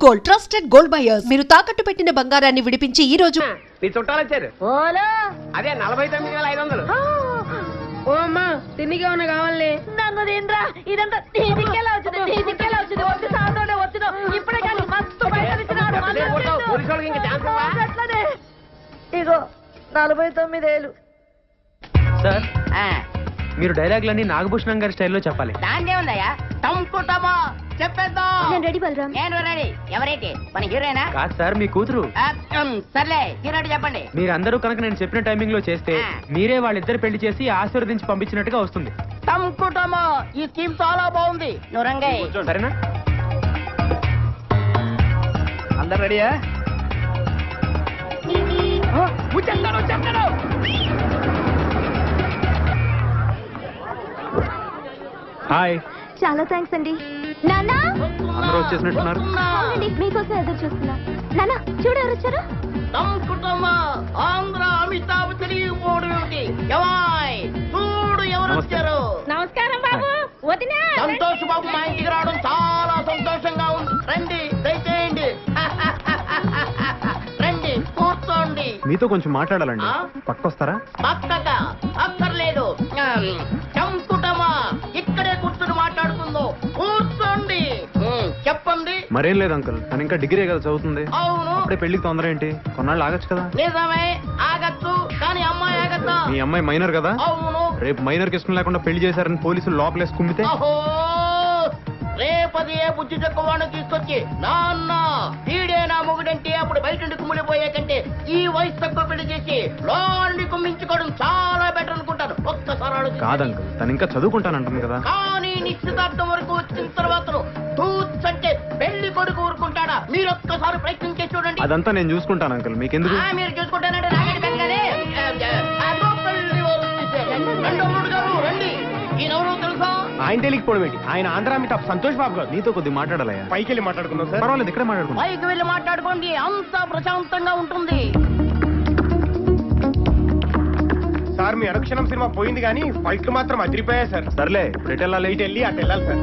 Gold, trusted gold buyers. మీరు తాకట్టు పెట్టిన బంగారాన్ని విడిపించి ఈ రోజు నీ చుట్టాలు వచ్చారు. అదే 49,500. ఓ అమ్మా తిండికి ఏమన్నా కావాలి? నన్నదేంద్రా ఇదంతా దీనికెలా వచ్చింది వచ్చి సాయంత్రం వచ్చిన ఇప్పుడే కానీ మస్తు పైసలు ఇచ్చినాడు. పోలీసు వాళ్ళకి ఇంకా ఛాన్స్ ఇవ్వవా? అట్లనే ఇగో 49,000. సార్ మీరు డైలాగ్లన్నీ నాగభూషణం గారి స్టైల్లో చెప్పాలి. దాందే ఉందయ్యా టంకుటమా చెప్పేద్దాం. నేను రెడీ బలరాం. నేను రెడీ. ఎవరైతే మన హీరోయినా? కాదు సార్, మీ కూతురు. సర్లే హీరోని చెప్పండి. మీరందరూ కనుక నేను చెప్పిన టైమింగ్ లో చేస్తే మీరే వాళ్ళిద్దరు పెళ్లి చేసి ఆశీర్వదించి పంపించినట్టుగా వస్తుంది. టంకుటమా ఈ స్కీమ్ చాలా బాగుంది. నువ్వు రంగయ్య సరేనా? అందరు రెడీయా? వచ్చేస్తాడు. హాయ్. చాలా థ్యాంక్స్ అండి. నాన్న అందరూ వచ్చేసినట్టున్నారు. అవునండి, మీకోసం ఎదురు చూస్తున్నా. నాన్న చూడు ఎవరు వచ్చారు. టంకుటమా ఆంధ్ర అమితాబ్ తిరిగిపోవడం ఏమిటి? ఎవాయ్ చూడు ఎవరు వచ్చారు. నమస్కారం బాబు. వదినా సంతోష్ బాబు మా ఇంటికి రావడం చాలా సంతోషంగా ఉంది. రండి దయచేయండి. రండి కూర్చోండి. మీతో కొంచెం మాట్లాడాలండి. పక్కొస్తారా? పక్కక అక్కర్లేదు. టంకుటమా ఇక్కడే కూర్చొని మాట్లాడుకుందో. కూర్చోండి. చెప్పండి. మరేం లేదు అంకుల్, తను ఇంకా డిగ్రీ కదా చదువుతుంది. అవును అప్పుడే పెళ్లికి తొందర ఏంటి? కొన్నాళ్ళు ఆగచ్చు కదా. నిజమే ఆగచ్చు, కానీ అమ్మాయి ఆగచ్చా? మీ అమ్మాయి మైనర్ కదా. అవును. రేపు మైనర్ కి ఇష్టం లేకుండా పెళ్లి చేశారని పోలీసులు లోపలేసి కుమ్మితే అహో రేపది ఏ బుజ్జి చెక్కవాడిని తీసుకొచ్చి నాన్న వీడే నా మొగుడంటే అప్పుడు బయట నుండి కుమ్మిడిపోయే కంటే ఈ వయసు తక్కువ పెళ్లి చేసి లోని కుమ్మించుకోవడం చాలా బెటర్ అనుకుంటాను. ఒక్కసారి ఆలోచించండి. కాదంకుల్, తను ఇంకా చదువుకుంటానంటుంది కదా. కానీ నిశ్చితార్థం వరకు వచ్చిన తర్వాత తూచంటే పెళ్లి కొడుకు ఊరుకుంటాడా? మీరు ఒక్కసారి ప్రయత్నం చేసి చూడండి. అదంతా నేను చూసుకుంటాను అంకుల్, మీకెందుకు? మీరు చూసుకుంటానంటే నాగడి కంగానే అదో పెళ్లి వాళ్ళు వచ్చేసారు. రెండో గారు రండి. ఈయనెవరో తెలుసా? ఆయన తెలియకపోవడం ఏంటి? ఆయన ఆంధ్ర అమితాబ్ సంతోష్ బాబు గారు. నీతో కొద్దిగా మాట్లాడాలయ్యా. పైకి వెళ్ళి మాట్లాడుకుందాం సార్. పర్వాలేదు, ఇక్కడే మాట్లాడుకుందాం. పైకి వెళ్ళి మాట్లాడుకోండి, అంతా ప్రశాంతంగా ఉంటుంది. సార్ మీ అనుక్షణం సినిమా పోయింది కానీ ఫైట్లు మాత్రం అదిరిపోయాయి సార్. సర్లే, ఇప్పుడు ఎటు వెళ్ళాలి? ఇటు వెళ్ళి అటు వెళ్ళాలి సార్.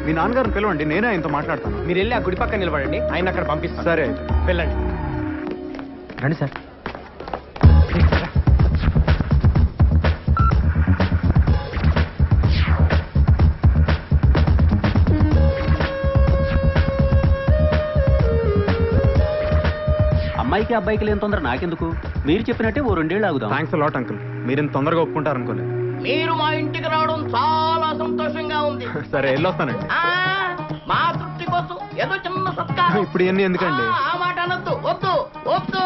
మీ నాన్నగారిని పిలవండి, నేనే ఆయనతో మాట్లాడతాను. మీరు వెళ్ళి ఆ గుడి పక్కన నిలబడండి, ఆయన అక్కడ పంపిస్తాను. సరే అయితే వెళ్ళండి. రండి సార్. అమ్మాయికి అబ్బాయికి లేని తొందర నాకెందుకు? మీరు చెప్పినట్టే ఓ 2 ఏళ్ళు ఆగుదాం. థ్యాంక్స్ లాట్ అంకుల్, మీరు ఇంత తొందరగా ఒప్పుకుంటారనుకోలేదు. మీరు మా ఇంటికి రావడం చాలా సంతోషంగా ఉంది. సరే వెళ్ళొస్తానండి. మా తృప్తి కోసం ఏదో చిన్న సత్కారం. ఇప్పుడు ఇవన్నీ ఎందుకండి? ఆ మాట అనొద్దు. వద్దు వద్దు.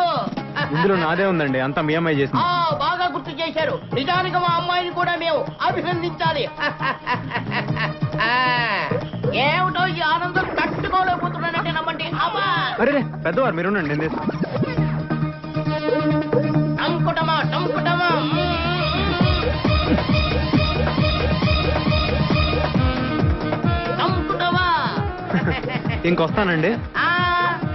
ఇందులో నాదే ఉందండి, అంతా మీ అమ్మాయి చేసింది. బాగా గుర్తు చేశారు. నిజానికి మా అమ్మాయిని కూడా మేము అభినందించాలి. ఏమిటో ఈ ఆనందం తట్టుకోలేకపోతున్నానంటే నమ్మండి. అమ్మా అరే పెద్దవారు మీరు ఉండండి, నేను చేస్తాను. టంకుటమా టంకుటమా. టంకుటమా. ఇంకొస్తానండి.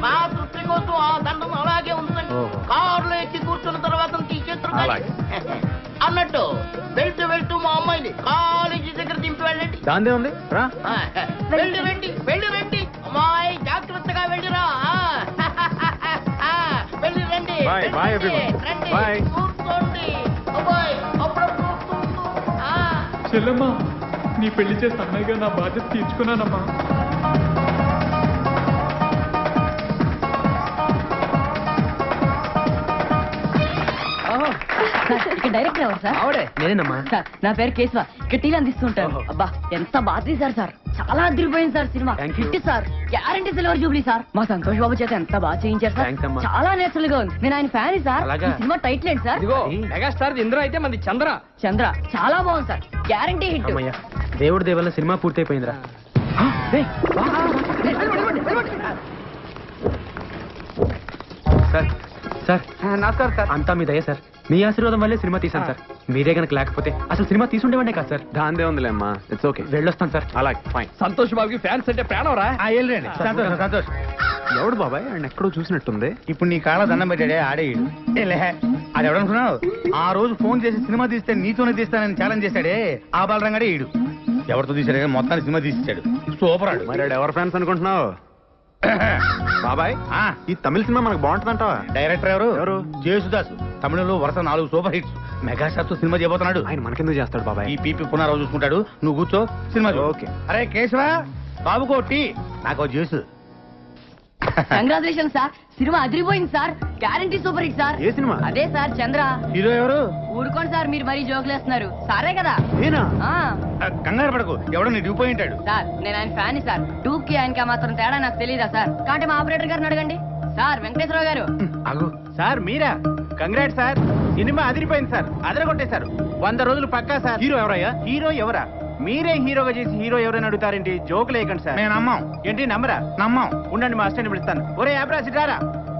మా తృప్తి కోసం ఆ దండం అలాగే ఉంచండి. కారులో ఎక్కి కూర్చున్న తర్వాత తీసేస్తారు. అన్నట్టు వెళ్తూ మా అమ్మాయిని కాలేజీ దగ్గర దింపి వెళ్ళండి. దాందే ఉంది రా. వెళ్ళి అమ్మాయి జాగ్రత్తగా వెళ్ళిరా. వెళ్ళి రండి. Bye, bye everyone. రండి. Bye. కూర్చోండి. అబ్బాయి అప్పుడప్పుడు కూర్చోండు. చెల్లమ్మా, నీ పెళ్లి చేసి అన్నయ్యగా నా బాధ్యత తీర్చుకున్నానమ్మా. ఇక్కడ డైరెక్టర్ ఎవరు సార్? ఆవిడే నేనేనమ్మా. సార్ నా పేరు కేశవ. ఇక్కడ టీలు అందిస్తుంటాను. అబ్బా ఎంత బాగా తీశారు సార్. చాలా అదిరిపోయింది sir cinema. Hit sir. Guarantee silver Jubilee sir. మా సంతోష్ బాబు చేత ఎంత బాగా చేయించారు సార్. Thanks అమ్మా. చాలా నేచురల్ గా ఉంది. నేను ఆయన ఫ్యాన్ సార్. అలాగా? ఈ సినిమా టైటిల్ ఏంటి సార్? ఇదిగో మెగాస్టార్ ఇంద్ర అయితే మంది చంద్ర. చంద్ర. చాలా బాగుంది సార్. Guarantee hit. అమ్మయ్య, దేవుడి దేవల్ల సినిమా పూర్తయిపోయిందిరా. సార్ సార్ నమస్కారం సార్. అంతా మీ దయ సార్. మీ ఆశీర్వాదం వల్లే సినిమా తీసాను సార్. మీరే కనుక లేకపోతే అసలు సినిమా తీసుండేవండే కాదు సార్. దాందే ఉందిలే అమ్మా, ఇట్స్ ఓకే. వెళ్ళొస్తాను సార్. అలాగే ఫైన్. సంతోష్ బాబుకి ఫ్యాన్స్ అంటే ప్రాణం రా. వెళ్ళండి. సంతోష్ సంతోష్. ఎవడు బాబాయ్, ఆయన ఎక్కడో చూసినట్టుంది. ఇప్పుడు నీ కాళ్ళ దండం పెట్టాడే ఆడే ఈడు. అది ఎవడనుకున్నావు? ఆ రోజు ఫోన్ చేసి సినిమా తీస్తే నీతోనే తీస్తానని ఛాలెంజ్ చేశాడే ఆ బాలరంగాడే ఈడు. ఎవరితో తీసాడే మొత్తాన్ని సినిమా తీసిచ్చాడు. సూపర్ ఆడు. మరి ఎవరు ఫ్యాన్స్ అనుకుంటున్నావు బాబాయ్? ఈ తమిళ సినిమా మనకు బాగుంటుందంటావా? డైరెక్టర్ ఎవరు? జేసుదాస్. తమిళంలో వరుస 4 సూపర్ హిట్స్. మెగాస్టార్ తో సినిమా చేయబోతున్నాడు. ఆయన మనకెందుకు చేస్తాడు బాబాయ్? ఈ పీపీ పునరావు చూసుకుంటాడు. నువ్వు కూర్చో, సినిమా చూడు. ఓకే. అరే కేశవ, బాబుకో టీ, నాకో జ్యూస్. కంగ్రాచులేషన్ సార్, సినిమా అదిరిపోయింది సార్. Guarantee super hit sir. ఏ సినిమా? అదే సార్ చంద్ర. హీరో ఎవరు? ఊరుకోండి సార్, మీరు మరీ జోకులేస్తున్నారు. సారే కదా. నేనా? ఆ కంగారు పడకు, ఎవడో నీ డ్యూపోయి ఉంటాడు. సార్ నేను ఆయన ఫ్యాన్ సార్. టూకి ఆయనకి మాత్రం తేడా నాకు తెలియదా సార్? కాబట్టి మా ఆపరేటర్ గారిని అడగండి. సార్ వెంకటేశ్వరరావు గారు. అగు సార్ మీరా? కంగ్రాట్ సార్, సినిమా అదిరిపోయింది సార్. అదరగొట్టేశారు. 100 రోజులు పక్కా సార్. హీరో ఎవరయ్యా? హీరో ఎవరా? మీరే హీరోగా చేసి హీరో ఎవరైనా అడుగుతారేంటి? జోకులు వేయకండి సార్. మేము నమ్మాం. ఏంటి నమ్మరా? నమ్మాం. ఉండండి, మా అసిస్టెంట్ పిలుస్తాను. ఒరే అబ్రాసిటారా,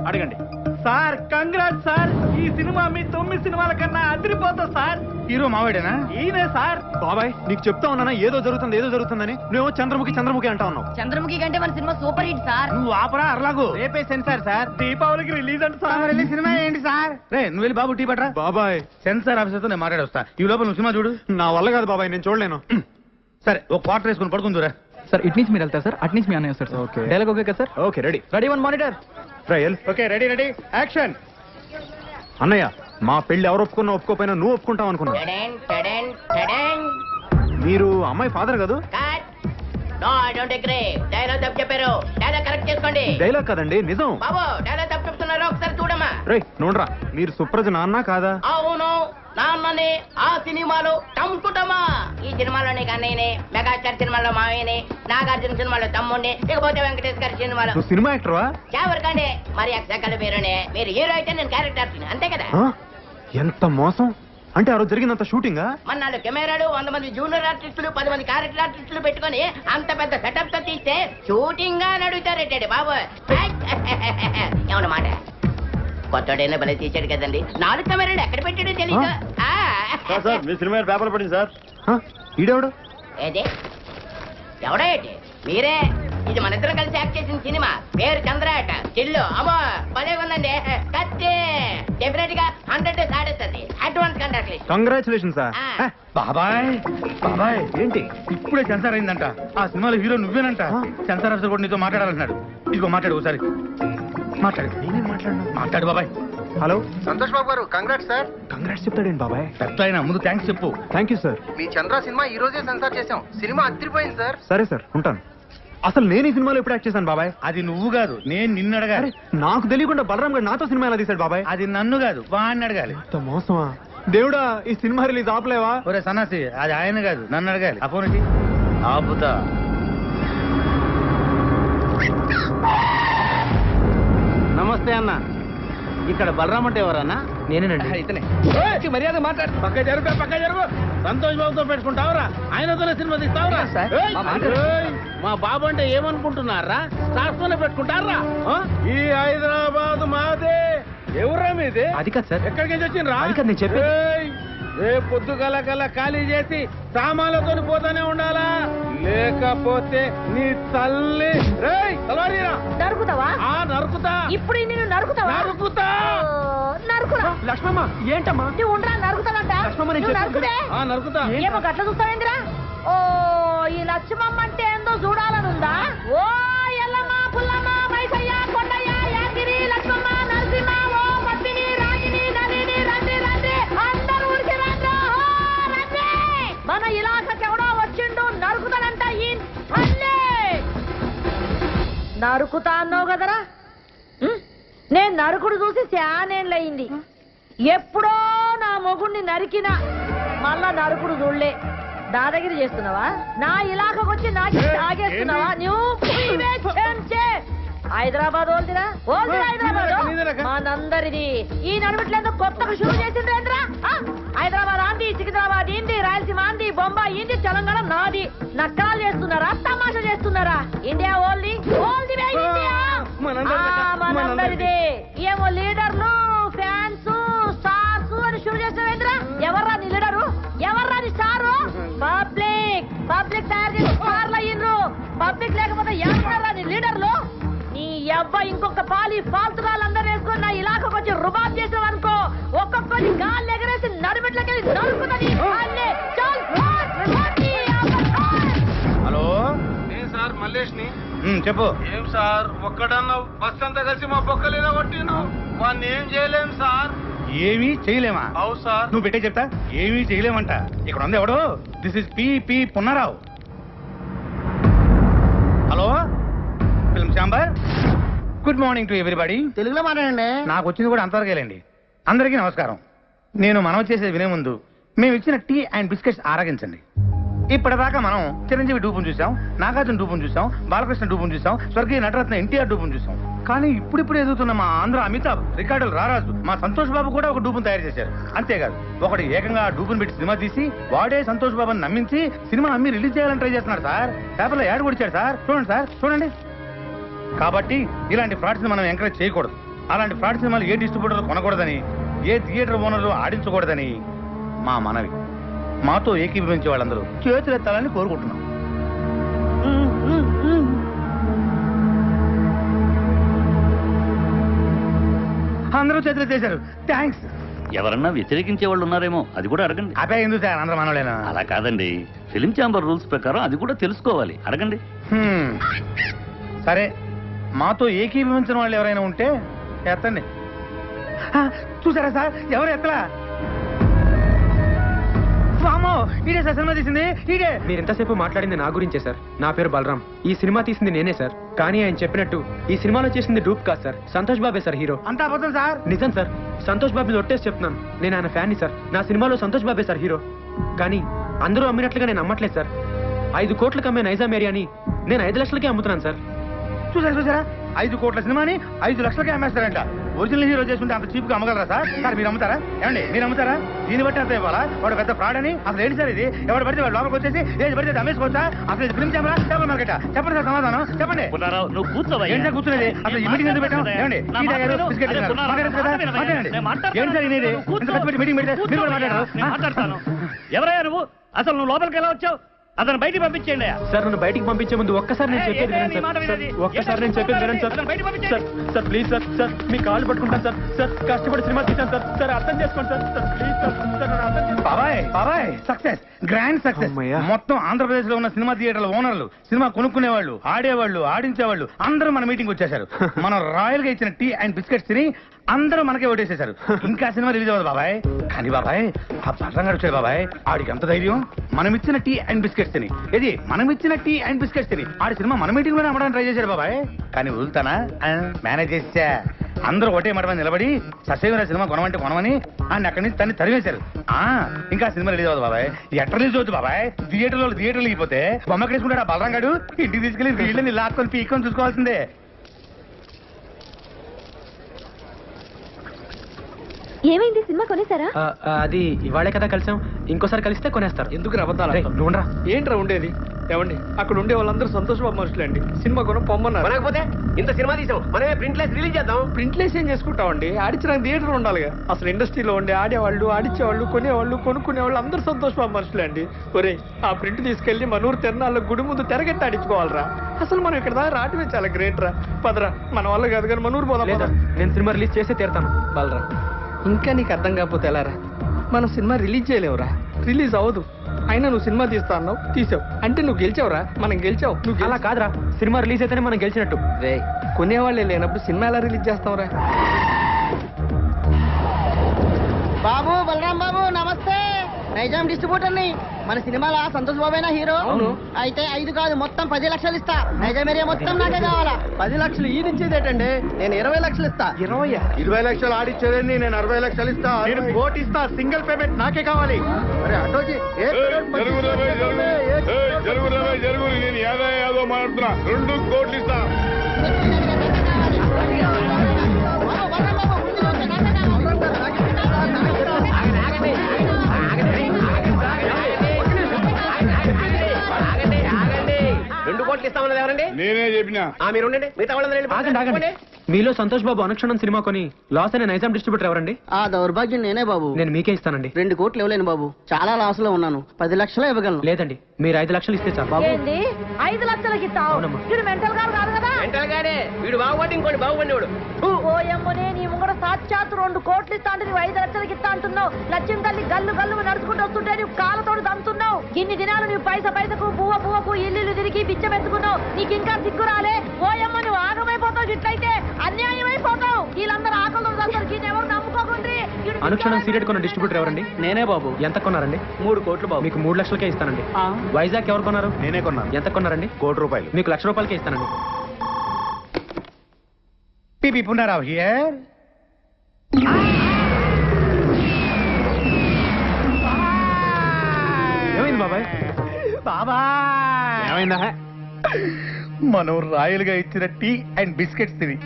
అడగండి. సార్ కంగ్రాట్ సార్, ఈ సినిమా మీ 9 సినిమాల కన్నా అదిరిపోతా సార్. హీరో మావాడేనా? ఈయనే సార్. బాబాయ్ నీకు చెప్తా ఉన్నానా ఏదో జరుగుతుందని? నువ్వు చంద్రముఖి అంటా ఉన్నావు. చంద్రముఖి కంటే మన సినిమా సూపర్ హిట్ సార్. నువ్వు ఆపరా అర్లాగు. రేపే సెన్సార్ సార్. దీపావళికి రిలీజ్ అంట సార్. సినిమా ఏంటి సార్? రే నువ్వు వెళ్ళి బాబు టీ పట్రా. బాబాయ్ సెన్సార్ ఆఫీసర్ తో నేను మాట్లాడొస్తా. ఈ లోపల నువ్వు సినిమా చూడు. నా వల్ల కాదు బాబాయ్, నేను చూడలేను. సరే ఒక క్వార్టర్ వేసుకుని పడుకుందురా. సార్ ఇటు నుంచి మీరు వెళ్తారు సార్, అటు నుంచి మీ అన్నయ్య వస్తారు సార్. ఓకే. డైలాగ్ ఓకే కదా sir? Okay ready. Ready 1 monitor. Trial. Okay ready ready action. అన్నయ్య మా పెళ్లి ఎవరు ఒప్పుకున్నా ఒప్పుకోపోయినా నువ్వు ఒప్పుకుంటావు అనుకున్నా. టడెన్, టడెన్, టడెన్. మీరు అమ్మాయి ఫాదర్ కాదు? Cut. No I don't agree. Dialogue తప్పు చెప్పారు. డైలాగ్ కరెక్ట్ చేసుకోండి. డైలాగ్ కదండి నిజం. బాబు డైలాగ్ తప్పు చెప్తున్నారు, ఒకసారి చూడమ్మా. రేయ్ నోడ్రా, మీరు సుప్రజ నాన్న కాదా? అవును నాన్నని. ఆ సినిమాలో టంకుటమా. ఈ సినిమాలోని కన్నయ్యని, మెగాస్టార్ సినిమాలో మావయ్యని, నాగార్జున సినిమాలో తమ్ముడిని, ఇకపోతే వెంకటేష్ గారి సినిమాలో నువ్వు సినిమా యాక్టర్వా? ఎవరికండి మరి అక్షకల పేరునే. మీరు హీరో అయితే నేను క్యారెక్టర్ అంతే కదా. ఆ? ఎంత మోసం! అంటే ఆ రోజు జరిగినంత షూటింగా? మన 4 కెమెరాలు, 100 మంది జూనియర్ ఆర్టిస్టులు, 10 మంది క్యారెక్టర్ ఆర్టిస్టులు పెట్టుకొని అంత పెద్ద సెటప్ తో తీస్తే షూటింగ్ గా నడుగుతారేటండి బాబు. ఏమన్నా మాట కొత్తడైనా భలే తీసాడు కదండి. 4 కెమెరాలు ఎక్కడ పెట్టాడో తెలీదు. మీ సినిమా పేపర్ పడింది సార్. ఈడెవడు? ఏది ఎవడో ఏంటి? మీరే. ఇది మన ఇద్దరు కలిసి యాక్ట్ చేసిన సినిమా. పేరు చంద్రాట. చిల్లు అమ్మో భలే ఉందండి. కత్తి డెఫినెట్ గా 100 డేస్ ఆడేస్తుంది. Advance congratulation. Congratulation sir. బాబాయ్ బాబాయ్ ఏంటి ఇప్పుడే సెన్సార్ అయిందంట. ఆ సినిమాలో హీరో నువ్వేనంట. సెన్సార్ ఆఫీసర్ కూడా నీతో మాట్లాడాలన్నాడు. ఇదిగో మాట్లాడు ఒకసారి. మాట్లాడు. నేనేం మాట్లాడను. మాట్లాడు బాబాయ్. హలో సంతోష్ బాబు గారు, కంగ్రాట్స్ సార్. కంగ్రాట్స్ చెప్తాడేంటి బాబాయ్? పెద్ద అయినా ముందు థ్యాంక్స్ చెప్పు. Thank you sir. Me Chandra cinema ఈ రోజే సెన్సార్ చేసాం. సినిమా అదిరిపోయింది సార్. సరే సార్ ఉంటాను. అసలు నేను ఈ సినిమాలో ఎప్పుడు యాక్ట్ చేశాను బాబాయ్? అది నువ్వు కాదు, నేను నిన్ను అడగాలి. నాకు తెలియకుండా బలరాం గారు నాతో సినిమా ఎలా తీశాడు బాబాయ్? అది నన్ను కాదు, వాడిని అడగాలి. ఎంత మోసమా దేవుడా! ఈ సినిమా రిలీజ్ ఆపలేవా? ఒరే సన్నాసి, అది ఆయన కాదు, నన్ను అడగాలి. ఆ ఫోన్ ఇచ్చి. ఆపుతా. నమస్తే అన్న. ఇక్కడ బలరామ్ అంటే ఎవరన్నా? నేనేనండి. ఇతనే. మర్యాద మాట్లాడు. పక్క జరుగు. సంతోష్ బాబుతో పెట్టుకుంటావురా? ఆయనతోనే సినిమా తీస్తావురా? ఏయ్! ఏయ్! మా బాబు అంటే ఏమనుకుంటున్నారా? స్టార్స్తోనే పెట్టుకుంటారా? ఈ హైదరాబాద్ మాదే. ఎవరా మీది? అది కాదు సార్. ఎక్కడికి వచ్చిండ్రా? అది కాదు నేను చెప్పేది. రేపు పొద్దుగల ఖాళీ చేసి సామాన్లతో పోతానే ఉండాలా, లేకపోతే నీ తల్లి తలవారీరా. నరుకుతావా? నరుకుతా. ఇప్పుడు నేను నరుకుతావా? నరుకురా. లక్ష్మమ్మ ఏంటమ్మా? నువ్వు ఉండరా, నరుకుతానంట. లక్ష్మమ్మ నేను నువ్వు చెప్పేది. నరుకుతే నరుకుతా. ఏమో గట్ల చూస్తావేందిరా? ఓ ఈ లక్ష్మమ్మ అంటే ఏందో చూడాలనుందా? ఓ ఎల్లమ్మ, పుల్లమ్మ, మైసయ్య, కొండయ్య, యాగిరి, లక్ష్మమ్మ, నరసింహ, ఓ పద్మిని, రాగిని, నలిని, రండి అందరూ ఊరికి రండి. మన ఇలాకకి ఎవడో వచ్చిండు, నరుకుతానంట. ఈ తల్లి నరుకుతా అన్నావు కదరా? నేను నరుకుడు చూసి శానేళ్ళయింది. ఎప్పుడో నా మొగుణ్ణి నరికినా మళ్ళా నరుకుడు చూడలే. దాదాగిరి చేస్తున్నావా? నా ఇలాకకొచ్చి నాకి తాగేస్తున్నావా? నువ్వు హైదరాబాద్ ఓల్దిరా హైదరాబాద్ మనందరిది. ఈ నడుమిట్లేందుకు కొత్తగా షురూ చేసిండ్రేంద్రా? హైదరాబాద్ ఆంది, సికింద్రాబాద్ ఇంది, రాయలసీమ ఆంది, బొంబాయి ఇంది, తెలంగాణ నాది. నక్కరాలు చేస్తున్నారా, తమాషా చేస్తున్నారా? ఇండియా ఓల్ది ఇండియా మనందరిది. ఏమో లీడర్లు, ఫ్యాన్స్, స్టార్స్ అని ఇంకొక పాలి ఫాల్తుగాళ్ళందరూ వేసుకొని నా ఇలాకకు వచ్చి రుబాబ్ చేసావు అనుకో, ఒక్కొక్కటి గాలి ఎగరేసి నడుమిట్లకెళ్ళి నడుకున్నది. హలో సార్ మల్లేష్ ని. చెప్పు. ఏం సార్ ఒక్కడన్నా బస్ అంతా కలిసి మా బొక్కలు ఇలా కొట్టిను, వాడిని ఏం చేయలేం సార్. ఏమీ చేయలేమా? అవు సార్. నువ్వు పెట్టే చెప్తా. ఏమీ చేయలేమంట. ఇక్కడ ఉంది ఎవడు? This is P Punnarao. Hello film chamber. Good morning to everybody. తెలుగులో మాట్లాడండి. నాకు వచ్చింది కూడా అంతవరకేలేండి. అందరికీ నమస్కారం. నేను మనం చేసేది వినే ముందు మేము ఇచ్చిన టీ అండ్ బిస్కెట్స్ ఆరగించండి. ఇప్పటిదాకా మనం చిరంజీవి డూపును చూసాం, నాగార్జున డూపును చూసాం, బాలకృష్ణ డూపును చూసాం, స్వర్గీయ నటరత్న ఎన్టీఆర్ డూపును చూసాం. కానీ ఇప్పుడు ఎదుగుతున్న మా ఆంధ్ర అమితాబ్, రికార్డులు రారాజు, మా సంతోష్ బాబు కూడా ఒక డూపును తయారు చేశారు. అంతేకాదు ఒకటి ఏకంగా డూపును పెట్టి సినిమా తీసి వాడే సంతోష్ బాబుని నమ్మించి సినిమా అమ్మి రిలీజ్ చేయాలని ట్రై చేస్తున్నాడు సార్. పేపర్లో యాడ్ కొడిచాడు సార్. చూడండి సార్, చూడండి. కాబట్టి ఇలాంటి ఫ్రాడ్స్ ని మనం ఎంకరేజ్ చేయకూడదు. అలాంటి ఫ్రాడ్ సినిమాలు ఏ డిస్ట్రిబ్యూటర్లు కొనకూడదని, ఏ థియేటర్ ఓనర్లు ఆడించకూడదని మా మనవి. మాతో ఏకీభవించే వాళ్ళందరూ చేతులెత్తాలని కోరుకుంటున్నాం. అందరూ చేతులెత్తేశారు. థ్యాంక్స్. ఎవరన్నా వ్యతిరేకించే వాళ్ళు ఉన్నారేమో, అది కూడా అడగండి. అదే ఎందుకు సార్ అందరూ మనోళ్ళేనా? అలా కాదండి, ఫిలిం ఛాంబర్ రూల్స్ ప్రకారం అది కూడా తెలుసుకోవాలి, అడగండి. సరే, మాతో ఏకీభవించిన వాళ్ళు ఎవరైనా ఉంటే ఎత్తండి. చూసారా సార్, ఎవరు ఎత్తలా? ఇదే సార్ సినిమా తీసింది, ఇదే. మీరు ఎంతసేపు మాట్లాడింది నా గురించే సార్. నా పేరు బలరాం. ఈ సినిమా తీసింది నేనే సార్. కానీ ఆయన చెప్పినట్టు ఈ సినిమాలో చేసింది డూప్ కాదు సార్, సంతోష్ బాబే సార్ హీరో. అంతా అబద్ధం సార్. నిజం సార్, సంతోష్ బాబు ఒట్టేసి చెప్తున్నాను. నేను ఆయన ఫ్యాన్ని సార్. నా సినిమాలో సంతోష్ బాబే సార్ హీరో. కానీ అందరూ అమ్మినట్లుగా నేను అమ్మట్లేదు సార్. 5 కోట్లకు అమ్మే నైజాం ఏరియాని నేను 5 లక్షలకే అమ్ముతున్నాను సార్. చూసారా 5 కోట్ల సినిమాని 5 లక్షలకే అమ్మేస్తారంట. ఒరిజినల్ హీరో చేసుకుంటే అంత చీప్ గా అమ్మగలరా సార్? సార్ మీరు అమ్ముతారా? ఏమండి మీరు అమ్ముతారా? దీన్ని బట్టి అంత ఇవ్వాలా? వాడు పెద్ద ఫ్రాడ్ అని అసలు ఏంటి సార్ ఇది? ఎవరు పడితే వాడు లోపలికి వచ్చేసి ఏది పడితే అమ్మేసుకోవచ్చా? అసలు ఇది ఫిల్మ్ ఛాంబరా, చేపల మార్కెటా? చెప్పండి సార్ సమాధానం చెప్పండి. నువ్వు కూర్చోవా? ఏంటి సార్ కూర్చునేది? అసలు ఈ మీటింగ్ ఎందుకు పెట్టాం? ఏమండి టీ తాగారు, బిస్కెట్ తిన్నారు, మాట్లాడచ్చు కదా? మాట్లాడండి. ఏంటి సార్ ఇది? ఇంత ఖర్చు పెట్టి మీటింగ్ పెడితే మీరు కూడా మాట్లాడారు. ఎవరయ్యా నువ్వు? అసలు నువ్వు లోపలికి ఎలా వచ్చావు? అతను బయటికి పంపించేయండి. సార్ నన్ను బయటికి పంపించే ముందు ఒక్కసారి నేను చెప్పేది వినండి సార్. ఒక్కసారి నేను చెప్పేది వినండి sir. Sir please sir. Sir మీ కాళ్ళు పట్టుకుంటాను సార్. సార్ కష్టపడి సినిమా తీశాను సార్. సార్ అర్థం చేసుకోండి sir. Sir please sir. Sir నన్ను అర్థం చేసుకోండి. బాబాయ్ సక్సెస్, గ్రాండ్ సక్సెస్. మొత్తం ఆంధ్రప్రదేశ్ లో ఉన్న సినిమా థియేటర్ల ఓనర్లు, సినిమా కొనుక్కునేవాళ్ళు, ఆడేవాళ్ళు, ఆడించేవాళ్ళు అందరూ మన మీటింగ్ వచ్చేసారు. మనం రాయల్ గా ఇచ్చిన టీ అండ్ బిస్కెట్స్ తిని అందరూ మనకే ఓటేసేశారు. ఇంకా సినిమా రిలీజ్ అవ్వదు బాబాయ్. కానీ బాబాయ్ ఆ బలరంగా వచ్చాడు బాబాయ్. ఆడికి ఎంత ధైర్యం? మనం ఇచ్చిన టీ అండ్ బిస్కెట్స్ తిని, ఇది మనం ఇచ్చిన టీ అండ్ బిస్కెట్స్ తిని ఆడి సినిమా మన మీటింగ్ లోనే అమ్మడానికి ట్రై చేశాడు బాబాయ్. కానీ వదులుతానా? మేనేజ్ చేసా. అందరూ ఒకటే మాట మీద నిలబడి ససేమిరా సినిమా కొనమంటే కొనమని ఆయన అక్కడి నుంచి తన్ని తరివేశారు. ఇంకా సినిమా రిలీజ్ అవ్వదు బాబాయ్. ఎట్లా రిలీజ్ అవుతుంది బాబాయ్? థియేటర్లు అయిపోతే బొమ్మకేసుకుంటాడు ఆ బలరంగాడు. ఇంటికి తీసుకెళ్లి వీళ్ళని లాక్కొని పీక్కొని చూసుకోవాల్సిందే. ఏమైంది? సినిమా కొనేసారా? అది ఇవాళే కదా కలిసాం, ఇంకోసారి కలిస్తే కొనేస్తారు. ఎందుకు రవద్దాలు? నువ్వురా. ఏంట్రా ఉండేది? ఏమండి అక్కడ ఉండే వాళ్ళందరూ సంతోష్ బాబు మనుషులండి. సినిమా కొనం పొమ్మన్నారు. కొనకపోతే ఇంత సినిమా తీసాం, మనమే ప్రింట్లెస్ రిలీజ్ చేద్దాం. ప్రింట్లెస్ ఏం చేసుకుంటామండి? ఆడించడానికి థియేటర్ ఉండాలిగా. అసలు ఇండస్ట్రీలో ఉండే ఆడేవాళ్ళు, ఆడించేవాళ్ళు, కొనేవాళ్ళు, కొనుక్కునేవాళ్ళు అందరూ సంతోష్ బాబు మనుషులండి. ఒరే ఆ ప్రింట్ తీసుకెళ్లి మనూరు తిరణాల్లో గుడి ముందు తెరగట్టి ఆడించుకోవాలరా. అసలు మనం ఇక్కడ దాకా రావటమే చాలా గ్రేట్ రా. పదరా, మన వల్ల కాదు కానీ మనూరు పోదాం. నేను సినిమా రిలీజ్ చేసే తీరుతాను. బలరా, ఇంకా నీకు అర్థం కాకపోతే ఎలారా? మనం సినిమా రిలీజ్ చేయలేవురా, రిలీజ్ అవ్వదు. అయినా నువ్వు సినిమా తీస్తా అన్నావు, తీసావు అంటే నువ్వు గెలిచావురా. మనం గెలిచావు. నువ్వు అలా కాదురా, సినిమా రిలీజ్ అయితేనే మనం గెలిచినట్టు. రే కొనేవాళ్ళే లేనప్పుడు సినిమా ఎలా రిలీజ్ చేస్తావురా? బాబు బలరాం బాబు నమస్తే. నైజాం డిస్ట్రిబ్యూటర్ ని. మన సినిమాలో సంతోష్ బాబేనా హీరో? అవును. అయితే 5 కాదు మొత్తం 10 లక్షలు ఇస్తా. నైజాం ఏరియా మొత్తం నాకే కావాలా. 10 లక్షలు ఈ నుంచేదేటండి? నేను 20 లక్షలు ఇస్తా. 20 లక్షలు ఆడిచ్చేదండి, నేను 60 లక్షలు ఇస్తా. నేను కోటి ఇస్తా. సింగిల్ పేమెంట్ నాకే కావాలి. అరే అటోజీ జరుగు నేను యాదో మాట్లాడుతున్నా. 2 కోట్లు ఇస్తా. బాబు బలరాం బాబు ముందు నాకే కావాలి. 2 కోట్లు ఇస్తామన్నది ఎవరండి? నేనే చెప్పినా. మీరు ఉండండి, మిగతా వాళ్ళందరూ ఆగండి ఆగండి. మీలో సంతోష్ బాబు అనుక్షణం సినిమా కొని లాస్ అయిన నైజాం డిస్ట్రిబ్యూటర్ ఎవరండి? ఆ దౌర్భాగ్యం నేనే బాబు. నేను మీకే ఇస్తానండి. 2 కోట్లు ఇవ్వలేను బాబు, చాలా లాస్ లో ఉన్నాను. 10 లక్షలు ఇవ్వగలను. లేదండి, మీరు 5 లక్షలు ఇస్తే చాలు. ఏంది 5 లక్షలకి ఇస్తావు? అవునమ్మా. వీడు మెంటల్ గారు కాదు కదా? మెంటల్ గానే వీడు బాగుపడి ఇంకోటి బాగుపడినవాడు. ఓ ఎమ్మనే నీ ముంగడ సాక్షాత్ 2 కోట్లు ఇస్తా అంటే నువ్వు 5 లక్షలకి ఇస్తా అంటున్నావు. లక్ష్యం తల్లి గల్లు గల్లు నడుచుకుంటూ వస్తుంటే నువ్వు కాళ్ళతోడు దంతున్నావు. ఇన్ని దినాలు నువ్వు పైసకు పువ్వకు ఇల్లు తిరిగి బిచ్చం ఎత్తుకున్నావు. నీకు ఇంకా సిగ్గు రాలే? ఓ ఎమ్మ నువ్వు ఆగమైపోతావు. ఇట్లయితే అన్యాయం అయిపోతావు. వీళ్ళందరూ ఆకలి అందరికి ఎవరు నమ్ముకోకుండ్రి. అనుక్షణం సీరియట్ కొన్న డిస్ట్రిబ్యూటర్ ఎవరండి? నేనే బాబు. ఎంత కొన్నారండి? 3 కోట్లు బాబు. మీకు 3 లక్షలకే ఇస్తానండి. వైజాగ్ ఎవరు కొన్నారు? నేనే కొన్నాను. ఎంత కొన్నారండి? ₹1,00,00,000. మీకు ₹1,00,000కే ఇస్తానండి. పిపి పునరావు హియర్. ఏమైంది బాబాయ్? బాబాయ్ ఏమైందా? మనం రాయలుగా ఇచ్చిన టీ అండ్ బిస్కెట్స్ తిని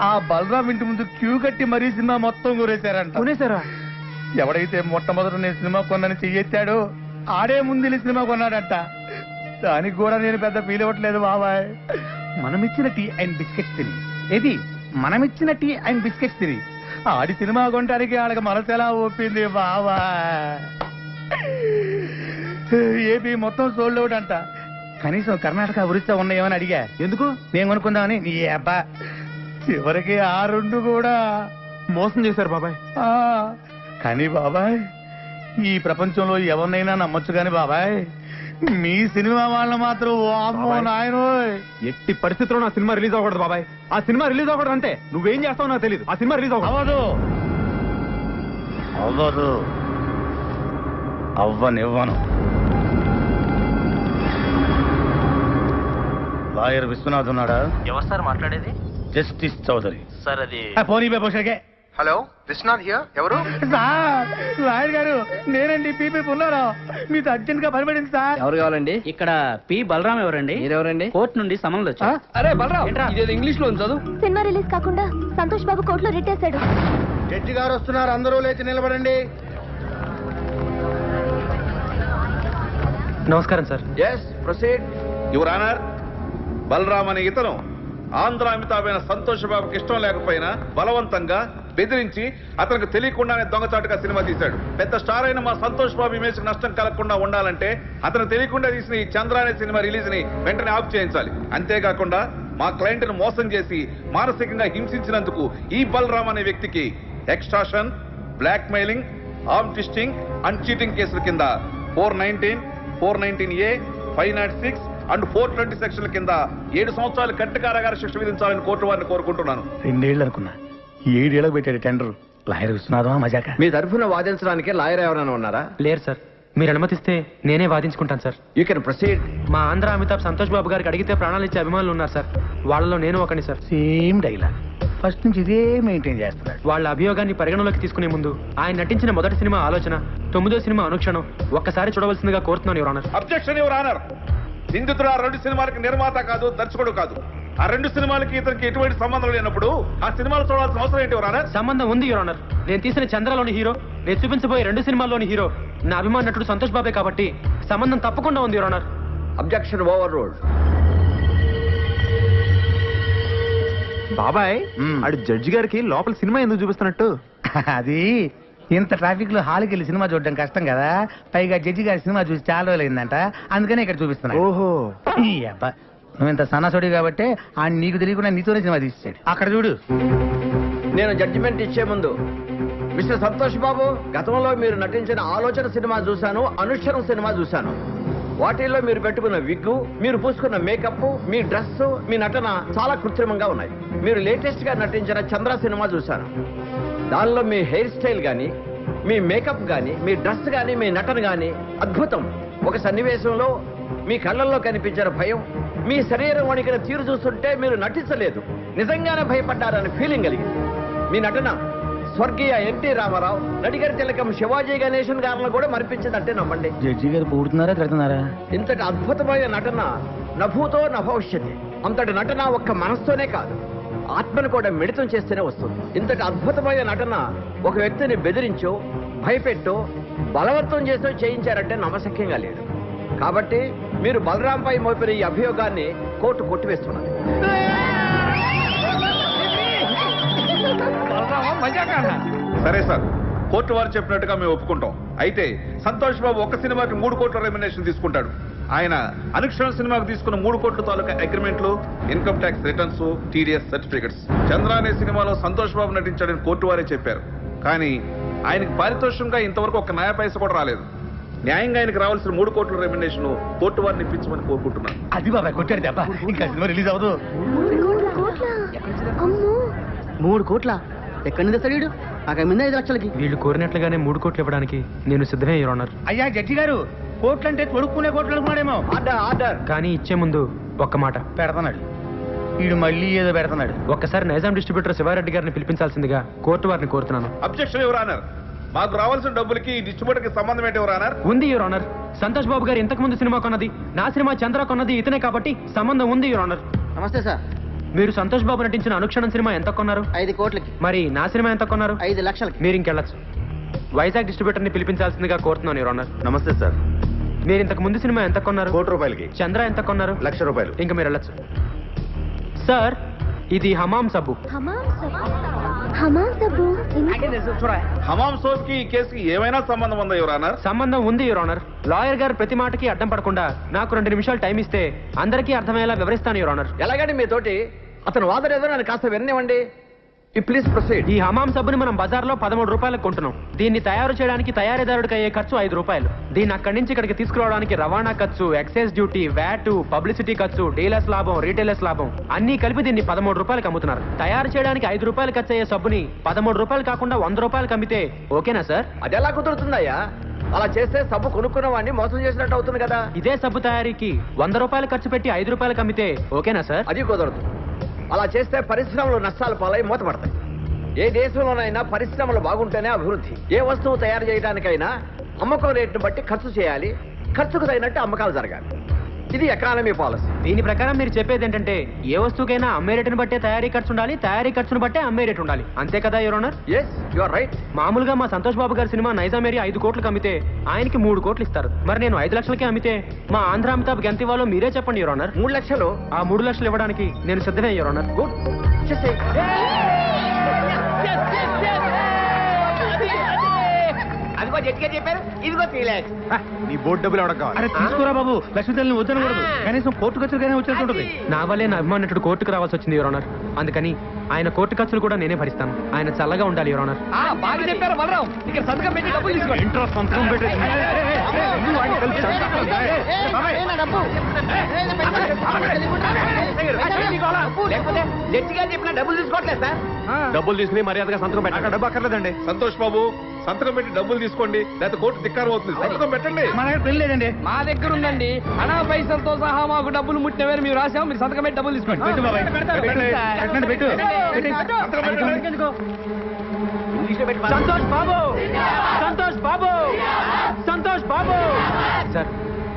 ఆ బలరాం ఇంటి ముందు క్యూ కట్టి మరీ సినిమా మొత్తం కూరేశారంట. కొనేసారా? ఎవడైతే మొట్టమొదట నేను సినిమా కొన్నాను చెయ్యెత్తాడో ఆడే ముందు సినిమా కొన్నాడంట. దానికి కూడా నేను పెద్ద ఫీల్ అవ్వట్లేదు బాబాయ్. మనమిచ్చిన టీ అండ్ బిస్కెట్స్ తిని ఏది మనమిచ్చిన టీ అండ్ బిస్కెట్స్ తిని ఆడి సినిమా కొనడానికి ఆడకి మనసెలా ఒప్పింది బాబాయ్. ఏపీ మొత్తం సోల్డ్ అవుట్ అంట. కనీసం కర్ణాటక ఒరిస్సా ఉన్నాయేమని అడిగా. ఎందుకు? నేను కొనుక్కుందామని. నీ అబ్బా చివరికి ఆ 2 కూడా మోసం చేశారు బాబాయ్. కానీ బాబాయ్ ఈ ప్రపంచంలో ఎవరినైనా నమ్మొచ్చు కానీ బాబాయ్ మీ సినిమా వాళ్ళ మాత్రం వామ్మో నాయనోయ్. ఎట్టి పరిస్థితుల్లో నా సినిమా రిలీజ్ అవ్వకూడదు బాబాయ్. ఆ సినిమా రిలీజ్ అవ్వకూడదు అంటే నువ్వేం చేస్తావు నాకు తెలియదు. ఆ సినిమా రిలీజ్ అవ్వదు అవ్వదు అవ్వనివ్వను. లాయర్ విశ్వనాథ్ ఉన్నాడా? ఎవరు సార్ మాట్లాడేది? జస్టిస్ చౌదరి సార్ అది పోనీ బేపోషకే. Hello Vishwanath here. ఎవరు? సార్ లాయర్ గారు నేనండి పీపీ పుల్లారావు. మీతో అర్జెంట్ గా పనిపడింది సార్. ఎవరు కావాలండి? ఇక్కడ పి బలరాం ఎవరండి? మీరెవరండి? కోర్టు నుండి సమన్లు వచ్చా. అరే బలరాం, ఇదేదో ఇంగ్లీష్ లో చదువు. సినిమా రిలీజ్ కాకుండా సంతోష్ బాబు కోర్టులో రిట్టేశాడు. జడ్జి గారు వస్తున్నారు, అందరూ లేచి నిలబడండి. నమస్కారం sir. Yes proceed your honour. Balram అనే ఇతను ఆంధ్ర అమితాబైన సంతోష్ బాబుకి ఇష్టం లేకపోయినా బలవంతంగా బెదిరించి అతనికి తెలియకుండానే దొంగచాటుగా సినిమా తీశాడు. పెద్ద స్టార్ అయిన మా సంతోష్ బాబు ఇమేజ్ నష్టం కలగకుండా ఉండాలంటే అతను తెలియకుండా తీసిన ఈ చంద్ర అనే సినిమా రిలీజ్ ని వెంటనే ఆఫ్ చేయించాలి. అంతేకాకుండా మా క్లయింట్ ను మోసం చేసి మానసికంగా హింసించినందుకు ఈ బలరామ్ అనే వ్యక్తికి extortion, blackmailing, arm twisting and cheating కేసుల కింద 419, 419A, 506 అండ్ 420 సెక్షన్ల కింద 7 సంవత్సరాలు కఠిన కారాగార శిక్ష విధించాలని కోర్టు వారిని కోరుకుంటున్నాను. 2 ఏళ్ళు అనుకున్నా, 7 ఏళ్ళకు పెట్టాడు టెండర్. లాయర్ విశ్వనాథమా మజాక? మీ తరఫున వాదించడానికి లాయర్ ఎవరైనా ఉన్నారా? లేరు సార్. మీరు అనుమతిస్తే నేనే వాదించుకుంటాను సార్. You can proceed. మా ఆంధ్ర అమితాబ్ సంతోష్ బాబు గారికి అడిగితే ప్రాణాలు ఇచ్చే అభిమానులు ఉన్నారు సార్. వాళ్ళలో నేను ఒకని సార్. సేమ్ డైలాగ్ ఫస్ట్ నుంచి ఇదే మెయింటైన్ చేస్తున్నాడు. వాళ్ళ అభియోగాన్ని పరిగణలోకి తీసుకునే ముందు ఆయన నటించిన మొదటి సినిమా ఆలోచన, 9వ సినిమా అనుక్షణం ఒక్కసారి చూడవలసిందిగా కోరుతున్నాను your honour. Objection your honour. నిందితుడు ఆ 2 సినిమాలకి నిర్మాత కాదు, దర్శకుడు కాదు. ఆ 2 సినిమాలకి ఇతనికి ఎటువంటి సంబంధం లేనప్పుడు ఆ సినిమాలు చూడాల్సిన అవసరం ఏంటి యువర్ ఆనర్? సంబంధం ఉంది యువర్ ఆనర్. నేను తీసిన చంద్రలోని హీరో, నేను చూపించబోయే 2 సినిమాల్లోని హీరో నా అభిమాన నటుడు సంతోష్ బాబే కాబట్టి సంబంధం తప్పకుండా ఉంది your honour. Objection over ruled. బాబాయ్ ఆడు జడ్జి గారికి లోపల సినిమా ఎందుకు చూపిస్తున్నట్టు? అది ఇంత ట్రాఫిక్ లో హాల్కి వెళ్ళి సినిమా చూడడం కష్టం కదా. పైగా జడ్జి గారి సినిమా చూసి చాలా రోజులు అయిందంట, అందుకనే ఇక్కడ చూపిస్తున్నా. ఓహో, ఈ అబ్బా నువ్వు ఇంత సన్నసోడి కాబట్టి ఆయన నీకు తెలియకుండా నీతోనే సినిమా తీసాడు. అక్కడ చూడు. నేను జడ్జిమెంట్ ఇచ్చే ముందు మిస్టర్ సంతోష్ బాబు, గతంలో మీరు నటించిన ఆలోచన సినిమా చూశాను, అనుక్షరం సినిమా చూశాను. వాటిల్లో మీరు పెట్టుకున్న విగ్గు, మీరు పూసుకున్న మేకప్, మీ డ్రెస్, మీ నటన చాలా కృత్రిమంగా ఉన్నాయి. మీరు లేటెస్ట్ గా నటించిన చంద్ర సినిమా చూశాను. దానిలో మీ హెయిర్ స్టైల్ గానీ, మీ మేకప్ గానీ, మీ డ్రెస్ గానీ, మీ నటన గానీ అద్భుతం. ఒక సన్నివేశంలో మీ కళ్ళల్లో కనిపించిన భయం, మీ శరీరం వణికిన తీరు చూస్తుంటే మీరు నటించలేదు, నిజంగానే భయపడ్డారని ఫీలింగ్ కలిగింది. మీ నటన స్వర్గీయ ఎన్టీ రామారావు, నడిగర్ తిలకం శివాజీ గణేశన్ గారిని కూడా మరిపించిందంటే నమ్మండి. జడ్జి గారు పూడుతున్నారా తిడుతున్నారా? ఇంతటి అద్భుతమైన నటన నభూతో నభవిష్యతి. అంతటి నటన ఒక్క మనస్తోనే కాదు, ఆత్మను కూడా మిళితం చేస్తేనే వస్తుంది. ఇంతటి అద్భుతమైన నటన ఒక వ్యక్తిని బెదిరించో, భయపెట్టో, బలవంతం చేసో చేయించారంటే నమ్మశక్యంగా లేదు. కాబట్టి మీరు బలరాంపై మోపిన ఈ అభియోగాన్ని కోర్టు కొట్టివేస్తున్నది. సరే సార్, కోర్టు వారు చెప్పినట్టుగా మేము ఒప్పుకుంటాం. అయితే సంతోష్ బాబు ఒక్క సినిమాకి 3 కోట్ల రెమ్యునరేషన్ తీసుకుంటాడు. ఆయన అనుక్షణ సినిమాకు తీసుకున్న 3 కోట్ల తాలూకా అగ్రిమెంట్లు, income tax returns, TDS certificates. Chandra అనే సినిమాలో సంతోష్ బాబు నటించాడని కోర్టు వారే చెప్పారు. కానీ ఆయనకి పారితోషికంగా ఇంతవరకు ఒక న్యాయ పైస కూడా రాలేదు. న్యాయంగా ఆయనకు రావాల్సిన 3 కోట్ల రెమ్యునరేషన్ కోర్టు వారిని ఇప్పించమని కోరుకుంటున్నాను. అది బాబాయ్ కొట్టాడు దెబ్బ. ఇంకా సినిమా రిలీజ్ అవ్వదు. 3 కోట్ల ఎక్కడి నుంచి తెస్తాడు? నాకు మీద 5 లక్షలకి. వీళ్ళు కోరినట్లుగానే 3 కోట్లు ఇవ్వడానికి నేను సిద్ధమే, యువర్ ఆనర్. అయ్యా జడ్జి గారు, కోట్లు అంటే తొడుక్కునే కోట్లు అనుకున్నాడేమో. ఆర్డర్. కానీ ఇచ్చే ముందు ఒక్క మాట పెడతాడు. వీడు మళ్ళీ ఏదో పెడతాడు. ఒక్కసారి నైజాం డిస్ట్రిబ్యూటర్ శివారెడ్డి గారిని పిలిపించాల్సిందిగా కోర్టు వారిని కోరుతున్నాను. Objection your honour. మాకు రావాల్సిన డబ్బులకి ఈ డిస్ట్రిబ్యూటర్ కి సంబంధం ఏంటి యువర్ ఆనర్? ఉంది యువర్ ఆనర్. సంతోష్ బాబు గారు ఇంతకు ముందు సినిమా కొన్నది, నా సినిమా చంద్ర కొన్నది ఇతనే కాబట్టి సంబంధం ఉంది యువర్ ఆనర్. నమస్తే సార్. మీరు సంతోష్ బాబు నటించిన అనుక్షణం సినిమా ఎంత కొన్నారు? 5 కోట్లకి. మరి నా సినిమా ఎంత కొన్నారు? 5 లక్షలకి. మీరు ఇంకెళ్ళచ్చు. వైజాగ్ డిస్ట్రిబ్యూటర్ ని పిలిపించాల్సిందిగా కోరుతున్నాను యువర్ ఆనర్. నమస్తే సార్. మీరు ఇంతకు ముందు సినిమా ఎంత కొన్నారు? 1 కోటి రూపాయలకి. చంద్ర ఎంత కొన్నారు? 1 లక్ష రూపాయలు. ఇంకా మీరు వెళ్ళచ్చు. సార్, ఇది హమాం సబ్బు. హమాం సబ్బు హమాం సోప్ కి ఈ కేసుకి ఏమైనా సంబంధం ఉందా యువర్ ఆనర్? సంబంధం ఉంది యువర్ ఆనర్. లాయర్ గారు ప్రతి మాటకి అడ్డం పడకుండా నాకు 2 నిమిషాలు టైం ఇస్తే అందరికీ అర్థమయ్యేలా వివరిస్తాను యువర్ ఆనర్. ఎలాగండి మీతోటి అతను వాదన ఏదో నన్ను కాస్త విననివ్వండి. Please proceed. ఈ హమాం సబ్బుని మనం బజార్లో 13 రూపాయలకు కొంటున్నాం. దీన్ని తయారు చేయడానికి తయారీదారుడికి అయ్యే ఖర్చు 5 రూపాయలు. దీన్ని అక్కడి నుంచి ఇక్కడికి తీసుకురావడానికి రవాణా ఖర్చు, ఎక్సైజ్ డ్యూటీ, వ్యాట్, పబ్లిసిటీ ఖర్చు, డీలర్స్ లాభం, రీటైలర్స్ లాభం అన్ని కలిపి దీన్ని 13 రూపాయలకు అమ్ముతున్నారు. తయారు చేయడానికి 5 రూపాయలు ఖర్చు అయ్యే సబ్బుని 13 రూపాయలు కాకుండా 100 రూపాయలకు అమ్మితే ఓకేనా సార్? అది ఎలా కుదురుతుందయ్యా? అలా చేస్తే సబ్బు కొనుక్కున్న వాడిని మోసం చేసినట్టు అవుతుంది కదా. ఇదే సబ్బు తయారీకి 100 రూపాయలు ఖర్చు పెట్టి 5 రూపాయలకు అమ్మితే ఓకేనా సార్? అది కుదరదు. అలా చేస్తే పరిశ్రమలు నష్టాలు పాలై మూతపడతాయి. ఏ దేశంలోనైనా పరిశ్రమలు బాగుంటేనే అభివృద్ధి. ఏ వస్తువు తయారు చేయడానికైనా అమ్మకం రేటును బట్టి ఖర్చు చేయాలి. ఖర్చుకు తగినట్టు అమ్మకాలు జరగాలి. ఇది ఎకానమీ పాలసీ. దీని ప్రకారం మీరు చెప్పేది ఏంటంటే ఏ వస్తువుకైనా అమ్మే రేటును బట్టే తయారీ ఖర్చు ఉండాలి, తయారీ ఖర్చును బట్టే అమ్మే రేటు ఉండాలి. అంతే కదా your honour? Yes, you are right. మామూలుగా మా సంతోష్ బాబు గారి సినిమా నైజాం ఏరియా 5 కోట్లకు అమ్మితే ఆయనకి 3 కోట్లు ఇస్తారు. మరి నేను 5 లక్షలకే అమ్మితే మా ఆంధ్ర అమితాబ్ ఎంత ఇవ్వాలో మీరే చెప్పండి యువర్ ఆనర్. 3 లక్షలు. ఆ 3 లక్షలు ఇవ్వడానికి నేను సిద్ధమే యువర్ ఆనర్. గుడ్. అదిగో జట్గా చెప్పారు. ఇదిగో 3 lakhs. నీ బోర్డు డబ్బులు ఎవడకు కావాలి? అరే తీసుకురా బాబు, లక్ష్మీదేవిని వద్దనకూడదు. కనీసం కోర్టు ఖర్చులకైనా వచ్చేస్తుంటుంది. నా వల్లే నా అభిమానుడు కోర్టుకు రావాల్సి వచ్చింది యువర్ ఆనర్. అందుకని ఆయన కోర్టు ఖర్చులు కూడా నేనే భరిస్తాను. ఆయన చల్లగా ఉండాలి యువర్ ఆనర్. బాగా చెప్పారు బలరాం. ఇక్కడ సంతకం పెట్టి డబ్బులు తీసుకోండి. ఇంట్రెస్ట్ సంతకం పెట్టి లేకపోతే జడ్జిగా చెప్పిన డబ్బులు తీసుకోవట్లేదు సార్. డబ్బులు తీసుకుని మర్యాదగా సంతకం పెట్టండి. డబ్బు అక్కర్లేదండి. సంతోష్ బాబు, సంతకం పెట్టి డబ్బులు తీసుకోండి, లేకపోతే కోర్టు ధిక్కారం అవుతుంది. సంతకం పెట్టండి. మన దగ్గర పెళ్లి లేదండి. మా దగ్గర ఉందండి. అనా పైసలతో సహా మాకు డబ్బులు ముట్టిన వేరు మేము రాసాము. మీరు సంతకం పెట్టి డబ్బులు తీసుకోండి. పెట్టు బాబాయ్, పెట్టండి, పెట్టు. సంతోష్ బాబు, సంతోష్ బాబు, సంతోష్ బాబు. సార్,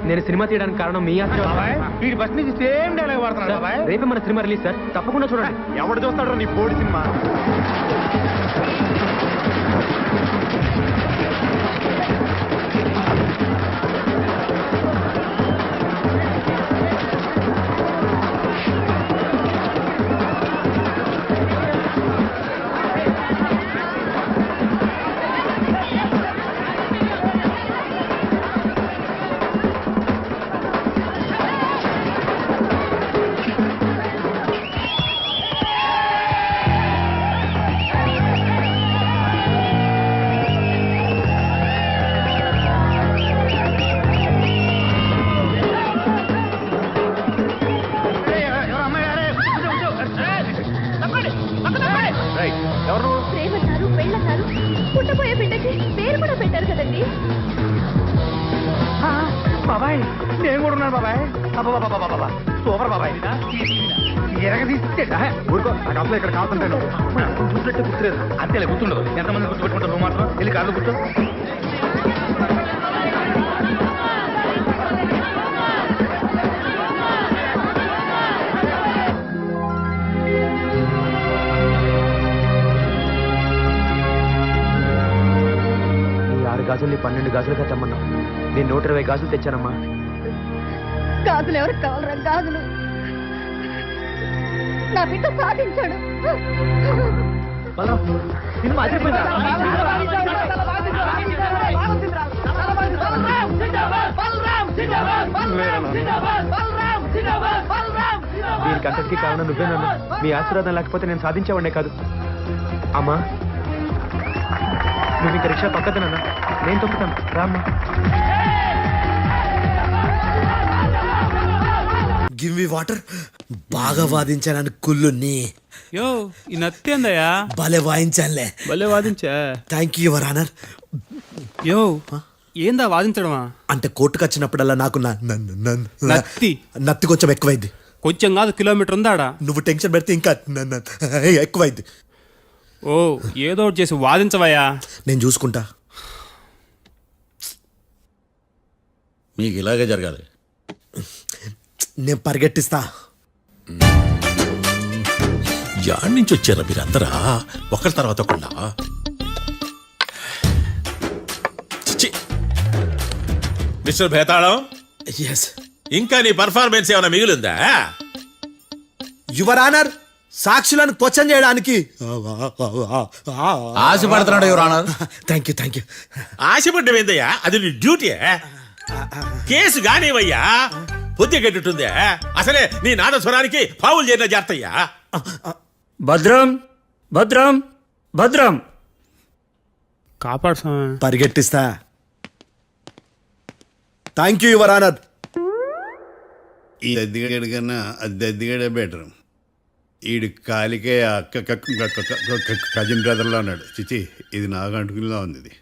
నేను సినిమా తీయడానికి కారణం మీ బాబాయ్, వీడి బస్ నుంచి సేమ్ డైలాగ్ వాడుతున్నాడు బాబాయ్. రేపే మన సినిమా రిలీజ్ సార్, తప్పకుండా చూడండి. ఎవడు చూస్తాడు నీ బోర్డు సినిమా? ప్రేమన్నారు, పెళ్ళన్నారు, పుట్టబోయే బిడ్డకి పేరు కూడా పెట్టారు కదండి. బాబాయ్ నేను కూడా ఉన్నాను బాబాయ్. బాబా సూపర్ బాబాయ్. ఎరగదీస్తే ఊరుకో, నాకు అసలు ఇక్కడ కావాలంటాను. గుర్తుపెట్టే గుర్తులేదు. అంతేలే గుర్తుండదు. ఎంతమంది గుర్తుపెట్టుకుంటారు? నువ్వు మాత్రం వెళ్ళి కార్లు కూర్చో. ఈ 6 గాజుల్ని 12 గాజులుగా తెమ్మన్నా. నేను 120 గాజులు తెచ్చానమ్మా. గాజులు ఎవరికి కావాలరా? గాజులు నా బిడ్డ సాధించాడు. సినిమా అదిరిపోయిందా? బలరాం దీనికి అంతటికీ కారణం నువ్వే నాన్న. మీ ఆశీర్వాదం లేకపోతే నేను సాధించేవాడినే కాదు. అమ్మా నువ్వు ఇంకా రిక్షా పక్కన నాన్న, నేను తొక్కుతాను రామ్మా. Give me water. బాగా వాదించానని కుళ్ళుని. యో ఈ నత్తేందయ్యా? భలే వాయించానులే. భలే వాదించా. Thank you your honour. Yo ఏందా వాదించడమా? అంటే కోర్టుకు వచ్చినప్పుడల్లా నాకు నత్తి కొంచెం ఎక్కువైంది. కొంచెం కాదు, కిలోమీటర్ ఉందాడా. నువ్వు టెన్షన్ పెడితే ఇంకా ఎక్కువైంది. ఓ ఏదో ఒకటి చేసి వాదించవయ్యా. నేను చూసుకుంటా. మీకు ఇలాగే జరగాలి. నేను పరిగెట్టిస్తా. యాడ్ నుంచి వచ్చారా మీరందరా ఒకరి తర్వాత ఒకళ్ళ? మిస్టర్ భేతాళం, ఇంకా నీ పర్ఫార్మెన్స్ ఏమైనా మిగిలిందా? యువర్ ఆనర్, సాక్షులను క్వశ్చన్ చేయడానికి ఆశపడుతున్నాడు యువర్ ఆనర్. Thank you. ఆశపడ్డం ఏందయ్యా? అది నీ డ్యూటీ. కేసు గానివయ్యా, బుద్ధి గట్టుందే. అసలే నీ నాదస్వరానికి పావులు చేరిన జాగ్రత్తయ్యా. భద్రం భద్రం భద్రం. కాపాడు. పరిగెట్టిస్తా. Thank you your honour. ఈ దద్దిగడ కన్నా అది దద్దిగడే బెటర్. ఈడు కాలికే కజిన్ బ్రదర్లో అన్నాడు. చిచి ఇది నాకు అంటుకునిలా ఉంది. ఇది